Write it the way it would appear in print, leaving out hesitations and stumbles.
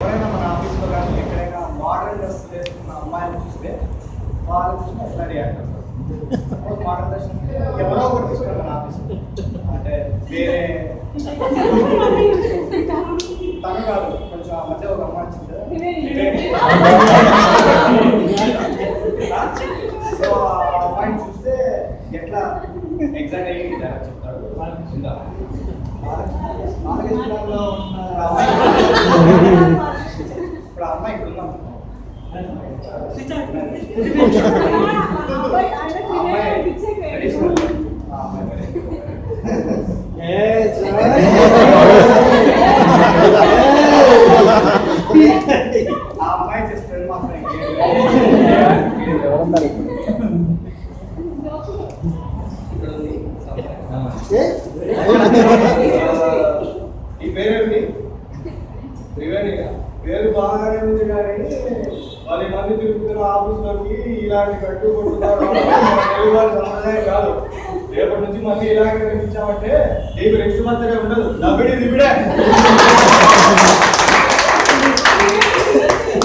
ఎవరైనా మన ఆఫీస్లో కానీ ఎక్కడైనా మోడర్న్ డ్రెస్ వేసుకున్న అమ్మాయిని చూస్తే వాళ్ళు చూసిన ఎట్లా రియాక్ట్ అవుతారు? సపోజ్ మోడర్న్ డ్రెస్ ఎవరో ఒకటి తీసుకున్నారు మన ఆఫీస్, అంటే వేరే తను కాదు, కొంచెం ఆ మధ్య ఒక అమ్మాయి వచ్చింది సో ఆ అమ్మాయిని చూస్తే ఎట్లా ఎగ్జాక్ట్ అయ్యి చెప్తాడు నాలుగైదు జిల్లాల్లో ఉన్న అమ్మాయి. ఇప్పుడు ఆ అమ్మాయి ఇక్కడ ఉందాం, ఆ అమ్మాయి చేస్తే మాత్రం ఈ పేరేంటి? త్రివేణిగా పేరు బాగానే ఉంది, కానీ 10 మంది తిరుగుతున్న ఆఫీస్లోకి ఇలాంటి కట్టు కొట్టున్నారు సంప్రదాయం కాదు. రేపటి నుంచి మళ్ళీ ఇలాగే కనిపించామంటే నీకు నెక్స్ట్ మంత్ ఉండదు, దబ్బిడి దిబిడే.